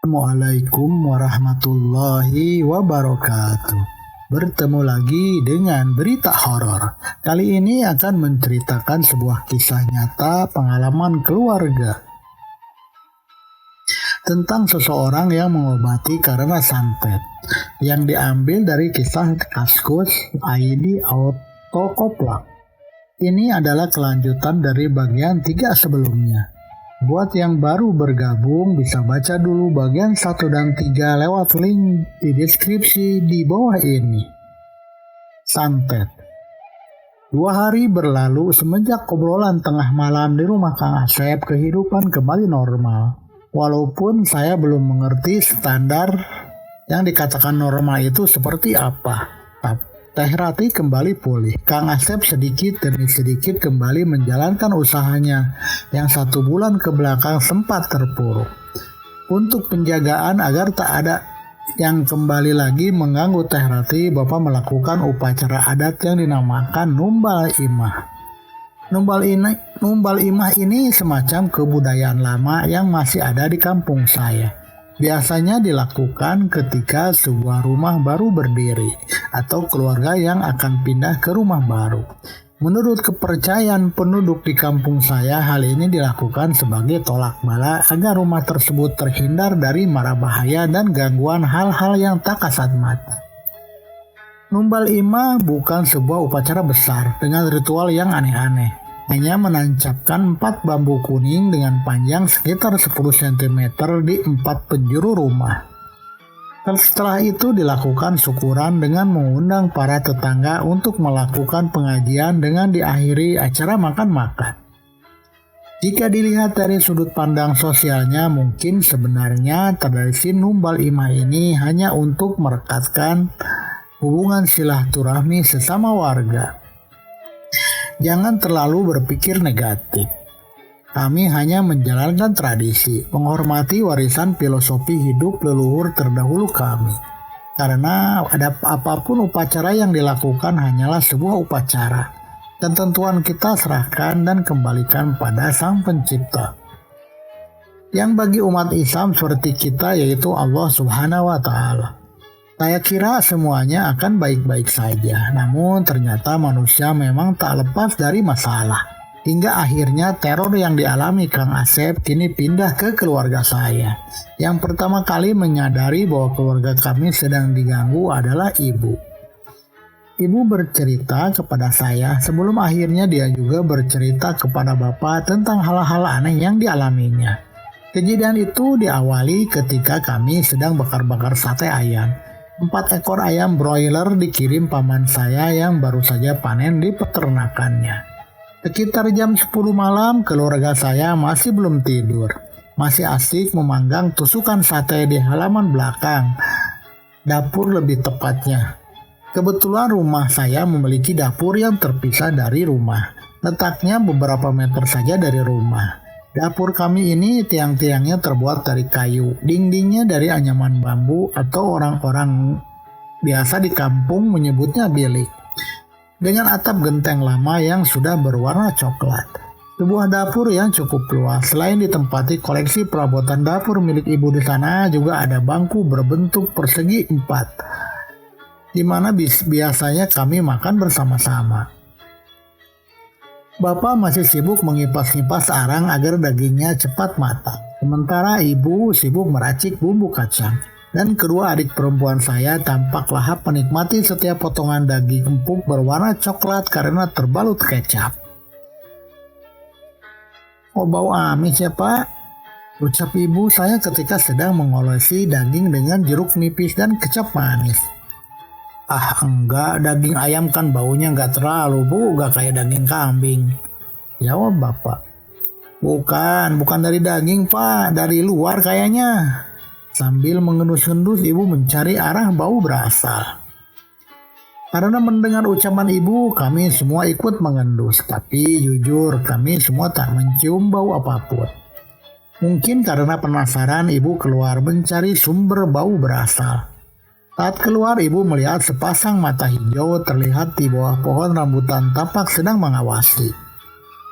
Assalamualaikum warahmatullahi wabarakatuh. Bertemu lagi dengan berita horor. Kali ini akan menceritakan sebuah kisah nyata pengalaman keluarga tentang seseorang yang mengobati karena santet, yang diambil dari kisah Kaskus ID Autokoplak. Ini adalah kelanjutan dari bagian 3 sebelumnya. Buat yang baru bergabung bisa baca dulu bagian 1 dan 3 lewat link di deskripsi di bawah ini. Santet. 2 hari berlalu semenjak obrolan tengah malam di rumah Kang Asep, kehidupan kembali normal. Walaupun saya belum mengerti standar yang dikatakan normal itu seperti apa. Teh Rati kembali pulih. Kang Asep sedikit demi sedikit kembali menjalankan usahanya yang 1 bulan ke belakang sempat terpuruk. Untuk penjagaan agar tak ada yang kembali lagi mengganggu Teh Rati, Bapak melakukan upacara adat yang dinamakan Numbal Imah. Numbal Imah ini semacam kebudayaan lama yang masih ada di kampung saya. Biasanya dilakukan ketika sebuah rumah baru berdiri atau keluarga yang akan pindah ke rumah baru. Menurut kepercayaan penduduk di kampung saya, hal ini dilakukan sebagai tolak bala agar rumah tersebut terhindar dari mara bahaya dan gangguan hal-hal yang tak kasat mata. Numbal Imah bukan sebuah upacara besar dengan ritual yang aneh-aneh. Hanya menancapkan 4 bambu kuning dengan panjang sekitar 10 cm di 4 penjuru rumah. Setelah itu dilakukan syukuran dengan mengundang para tetangga untuk melakukan pengajian dengan diakhiri acara makan-makan. Jika dilihat dari sudut pandang sosialnya, mungkin sebenarnya tradisi Numbal Imah ini hanya untuk merekatkan hubungan silaturahmi sesama warga. Jangan terlalu berpikir negatif. Kami hanya menjalankan tradisi, menghormati warisan filosofi hidup leluhur terdahulu kami. Karena apapun upacara yang dilakukan hanyalah sebuah upacara. Ketentuan kita serahkan dan kembalikan pada Sang Pencipta. Yang bagi umat Islam seperti kita yaitu Allah Subhanahu wa Ta'ala. Saya kira semuanya akan baik-baik saja, namun ternyata manusia memang tak lepas dari masalah. Hingga akhirnya teror yang dialami Kang Asep kini pindah ke keluarga saya. Yang pertama kali menyadari bahwa keluarga kami sedang diganggu adalah ibu. Ibu bercerita kepada saya sebelum akhirnya dia juga bercerita kepada bapak tentang hal-hal aneh yang dialaminya. Kejadian itu diawali ketika kami sedang bakar-bakar sate ayam. 4 ekor ayam broiler dikirim paman saya yang baru saja panen di peternakannya. Sekitar jam 10 malam, keluarga saya masih belum tidur. Masih asik memanggang tusukan sate di halaman belakang, dapur lebih tepatnya. Kebetulan rumah saya memiliki dapur yang terpisah dari rumah. Letaknya beberapa meter saja dari rumah. Dapur kami ini tiang-tiangnya terbuat dari kayu, dindingnya dari anyaman bambu atau orang-orang biasa di kampung menyebutnya bilik. Dengan atap genteng lama yang sudah berwarna coklat. Sebuah dapur yang cukup luas. Selain ditempati koleksi perabotan dapur milik ibu di sana, juga ada bangku berbentuk persegi 4, di mana biasanya kami makan bersama-sama. Bapak masih sibuk mengipas-ngipas arang agar dagingnya cepat matang. Sementara ibu sibuk meracik bumbu kacang. Dan kedua adik perempuan saya tampak lahap menikmati setiap potongan daging empuk berwarna coklat karena terbalut kecap. "Oh, bau amis ya Pak," ucap ibu saya ketika sedang mengolesi daging dengan jeruk nipis dan kecap manis. "Ah enggak, daging ayam kan baunya enggak terlalu Bu, enggak kayak daging kambing," jawab bapak. Bukan dari daging Pak, dari luar kayaknya." Sambil mengendus-endus ibu mencari arah bau berasal. Karena mendengar ucapan ibu, kami semua ikut mengendus. Tapi jujur kami semua tak mencium bau apapun. Mungkin karena penasaran ibu keluar mencari sumber bau berasal. Saat keluar, ibu melihat sepasang mata hijau terlihat di bawah pohon rambutan tapak sedang mengawasi.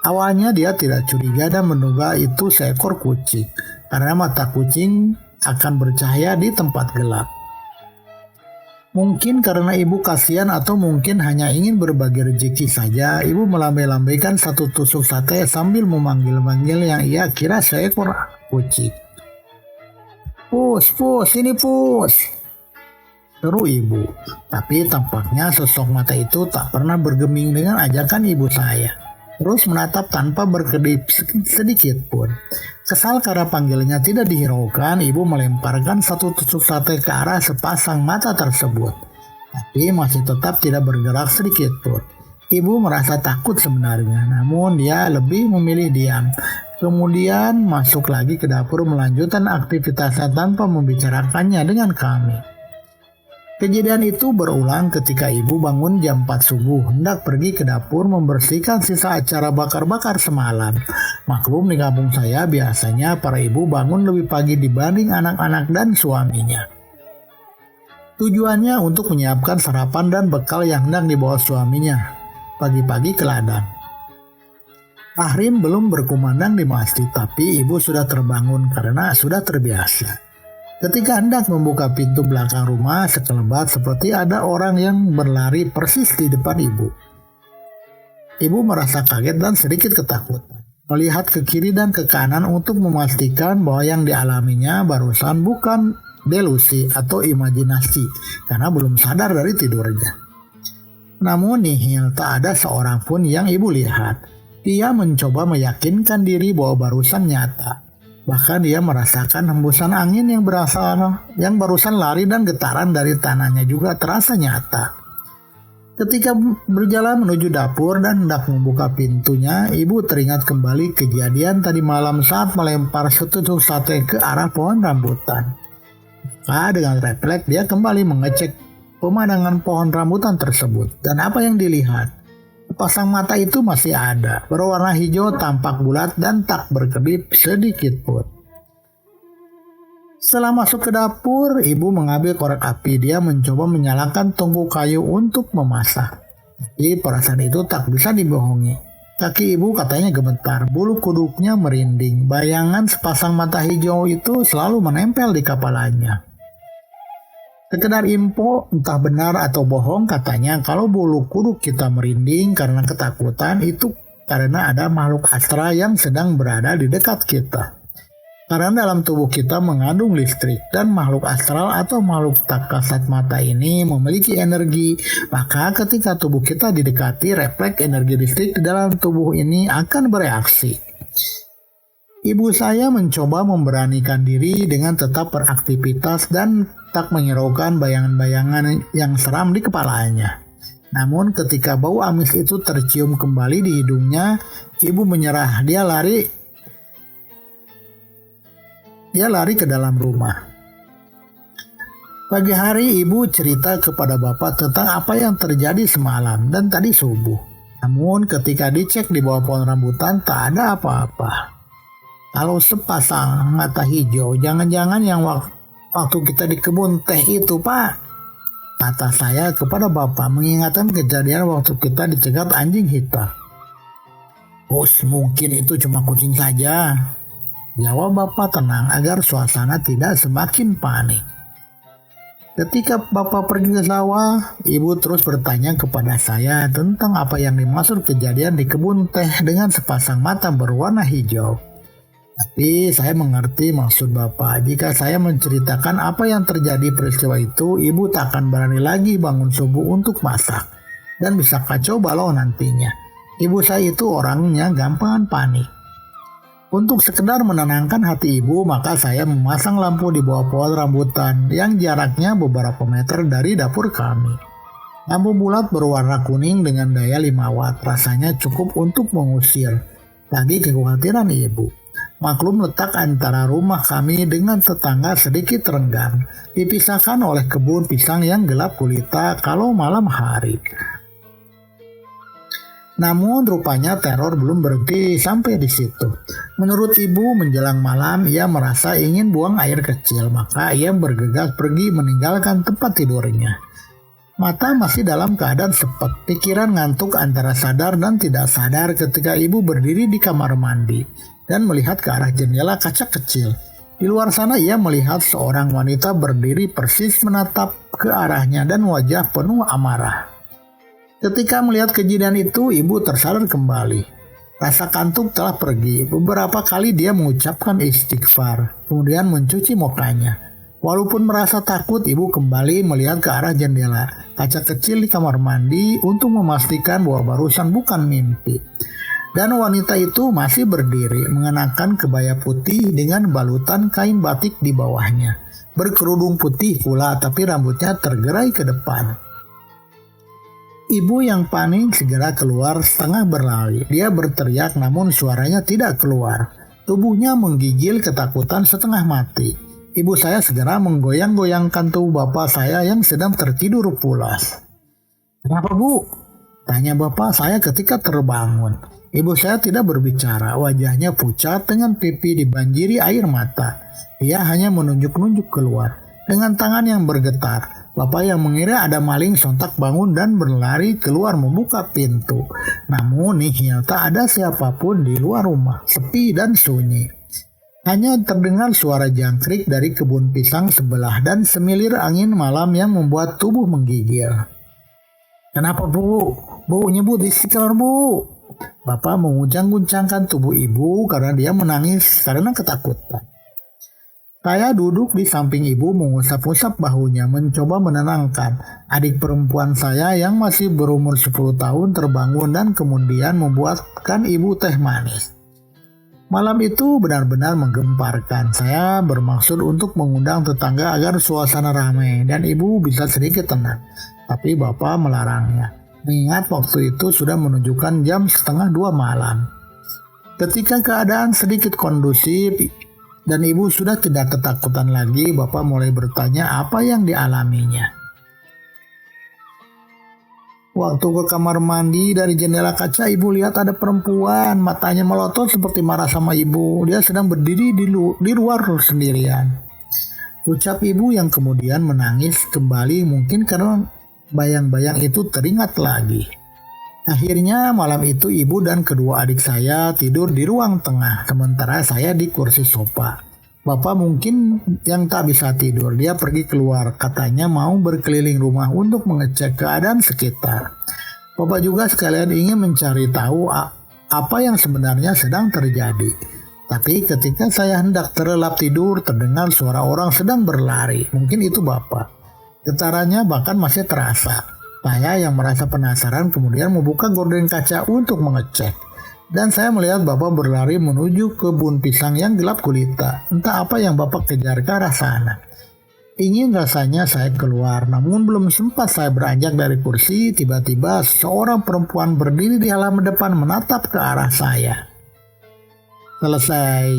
Awalnya dia tidak curiga dan menduga itu seekor kucing, karena mata kucing akan bercahaya di tempat gelap. Mungkin karena ibu kasihan atau mungkin hanya ingin berbagi rezeki saja, ibu melambai-lambaikan satu tusuk sate sambil memanggil-manggil yang ia kira seekor kucing. "Pus, pus, ini pus!" seru ibu. Tapi tampaknya sosok mata itu tak pernah bergeming dengan ajakan ibu saya. Terus menatap tanpa berkedip sedikit pun. Kesal karena panggilnya tidak dihiraukan, ibu melemparkan satu tusuk sate ke arah sepasang mata tersebut. Tapi masih tetap tidak bergerak sedikit pun. Ibu merasa takut sebenarnya, namun dia lebih memilih diam. Kemudian masuk lagi ke dapur melanjutkan aktivitasnya tanpa membicarakannya dengan kami. Kejadian itu berulang ketika ibu bangun jam 4 subuh, hendak pergi ke dapur membersihkan sisa acara bakar-bakar semalam. Maklum di kampung saya biasanya para ibu bangun lebih pagi dibanding anak-anak dan suaminya. Tujuannya untuk menyiapkan sarapan dan bekal yang hendak dibawa suaminya pagi-pagi ke ladang. Tahrim belum berkumandang di masjid, tapi ibu sudah terbangun karena sudah terbiasa. Ketika hendak membuka pintu belakang rumah, sekelebat seperti ada orang yang berlari persis di depan ibu. Ibu merasa kaget dan sedikit ketakutan. Melihat ke kiri dan ke kanan untuk memastikan bahwa yang dialaminya barusan bukan delusi atau imajinasi, karena belum sadar dari tidurnya. Namun nihil, tak ada seorang pun yang ibu lihat. Ia mencoba meyakinkan diri bahwa barusan nyata. Bahkan dia merasakan hembusan angin yang barusan lari dan getaran dari tanahnya juga terasa nyata. Ketika berjalan menuju dapur dan hendak membuka pintunya, ibu teringat kembali kejadian tadi malam saat melempar setusuk sate ke arah pohon rambutan. Maka dengan refleks dia kembali mengecek pemandangan pohon rambutan tersebut. Dan apa yang dilihat? Pasang mata itu masih ada, berwarna hijau, tampak bulat dan tak berkedip sedikit pun. Setelah masuk ke dapur, ibu mengambil korek api. Dia mencoba menyalakan tungku kayu untuk memasak. Tapi perasaan itu tak bisa dibohongi. Kaki ibu katanya gemetar, bulu kuduknya merinding. Bayangan sepasang mata hijau itu selalu menempel di kepalanya. Sekedar info, entah benar atau bohong, katanya kalau bulu kuduk kita merinding karena ketakutan itu karena ada makhluk astral yang sedang berada di dekat kita. Karena dalam tubuh kita mengandung listrik dan makhluk astral atau makhluk tak kasat mata ini memiliki energi, maka ketika tubuh kita didekati, refleks energi listrik di dalam tubuh ini akan bereaksi. Ibu saya mencoba memberanikan diri dengan tetap beraktivitas dan tak menghiraukan bayangan-bayangan yang seram di kepalanya. Namun ketika bau amis itu tercium kembali di hidungnya, ibu menyerah. Dia lari ke dalam rumah. Pagi hari ibu cerita kepada bapak tentang apa yang terjadi semalam dan tadi subuh. Namun ketika dicek di bawah pohon rambutan tak ada apa-apa. Kalau sepasang mata hijau, jangan-jangan yang waktu kita di kebun teh itu, Pak, kata saya kepada bapak mengingatkan kejadian waktu kita dicegat anjing hitam. Mungkin itu cuma kucing saja, jawab bapak tenang agar suasana tidak semakin panik. Ketika bapak pergi ke sawah, ibu terus bertanya kepada saya tentang apa yang dimaksud kejadian di kebun teh dengan sepasang mata berwarna hijau. Tapi saya mengerti maksud bapak. Jika saya menceritakan apa yang terjadi peristiwa itu, ibu tak akan berani lagi bangun subuh untuk masak. Dan bisa kacau balau nantinya. Ibu saya itu orangnya gampangan panik. Untuk sekedar menenangkan hati ibu, maka saya memasang lampu di bawah pohon rambutan yang jaraknya beberapa meter dari dapur kami. Lampu bulat berwarna kuning dengan daya 5 watt rasanya cukup untuk mengusir lagi kekhawatiran ibu. Maklum letak antara rumah kami dengan tetangga sedikit renggang, dipisahkan oleh kebun pisang yang gelap gulita kalau malam hari. Namun rupanya teror belum berhenti sampai di situ. Menurut ibu menjelang malam ia merasa ingin buang air kecil, maka ia bergegas pergi meninggalkan tempat tidurnya. Mata masih dalam keadaan sepet, pikiran ngantuk antara sadar dan tidak sadar ketika ibu berdiri di kamar mandi dan melihat ke arah jendela kaca kecil. Di luar sana ia melihat seorang wanita berdiri persis menatap ke arahnya dan wajah penuh amarah. Ketika melihat kejadian itu, ibu tersadar kembali. Rasa kantuk telah pergi. Beberapa kali dia mengucapkan istighfar, kemudian mencuci mukanya. Walaupun merasa takut, ibu kembali melihat ke arah jendela kaca kecil di kamar mandi untuk memastikan bahwa barusan bukan mimpi. Dan wanita itu masih berdiri mengenakan kebaya putih dengan balutan kain batik di bawahnya. Berkerudung putih pula, tapi rambutnya tergerai ke depan. Ibu yang panik segera keluar setengah berlari. Dia berteriak namun suaranya tidak keluar. Tubuhnya menggigil ketakutan setengah mati. Ibu saya segera menggoyang-goyangkan tubuh bapak saya yang sedang tertidur pulas. "Kenapa, Bu?" tanya bapak saya ketika terbangun. Ibu saya tidak berbicara, wajahnya pucat dengan pipi dibanjiri air mata. Dia hanya menunjuk-nunjuk keluar dengan tangan yang bergetar. Bapak yang mengira ada maling sontak bangun dan berlari keluar membuka pintu. Namun nihil, tak ada siapapun di luar rumah, sepi dan sunyi. Hanya terdengar suara jangkrik dari kebun pisang sebelah dan semilir angin malam yang membuat tubuh menggigil. "Kenapa, Bu? Bu, nyebut di sekitar, Bu." Bapak menguncang-guncangkan tubuh ibu karena dia menangis karena ketakutan. Saya duduk di samping ibu mengusap-usap bahunya mencoba menenangkan. Adik perempuan saya yang masih berumur 10 tahun terbangun dan kemudian membuatkan ibu teh manis. Malam itu benar-benar menggemparkan. Saya bermaksud untuk mengundang tetangga agar suasana ramai dan ibu bisa sedikit tenang. Tapi bapak melarangnya. Mengingat waktu itu sudah menunjukkan jam 1:30 malam. Ketika keadaan sedikit kondusif dan ibu sudah tidak ketakutan lagi, bapak mulai bertanya apa yang dialaminya. Waktu ke kamar mandi, dari jendela kaca ibu lihat ada perempuan, matanya melotot seperti marah sama ibu. Dia sedang berdiri di luar sendirian. Ucap ibu yang kemudian menangis kembali mungkin karena bayang-bayang itu teringat lagi. Akhirnya malam itu ibu dan kedua adik saya tidur di ruang tengah, sementara saya di kursi sofa. Bapak mungkin yang tak bisa tidur, dia pergi keluar, katanya mau berkeliling rumah untuk mengecek keadaan sekitar. Bapak juga sekalian ingin mencari tahu apa yang sebenarnya sedang terjadi. Tapi ketika saya hendak terlelap tidur, terdengar suara orang sedang berlari, mungkin itu bapak. Getarannya bahkan masih terasa. Saya yang merasa penasaran kemudian membuka gorden kaca untuk mengecek. Dan saya melihat bapak berlari menuju kebun pisang yang gelap gulita. Entah apa yang bapak kejar ke arah sana. Ingin rasanya saya keluar, namun belum sempat saya beranjak dari kursi, tiba-tiba seorang perempuan berdiri di halaman depan menatap ke arah saya. Selesai.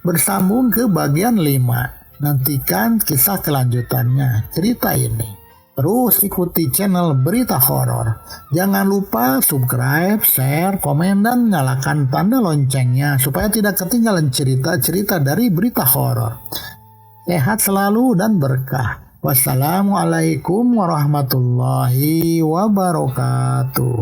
Bersambung ke bagian 5. Nantikan kisah kelanjutannya cerita ini. Terus ikuti channel Berita Horor. Jangan lupa subscribe, share, komen, dan nyalakan tanda loncengnya supaya tidak ketinggalan cerita-cerita dari Berita Horor. Sehat selalu dan berkah. Wassalamualaikum warahmatullahi wabarakatuh.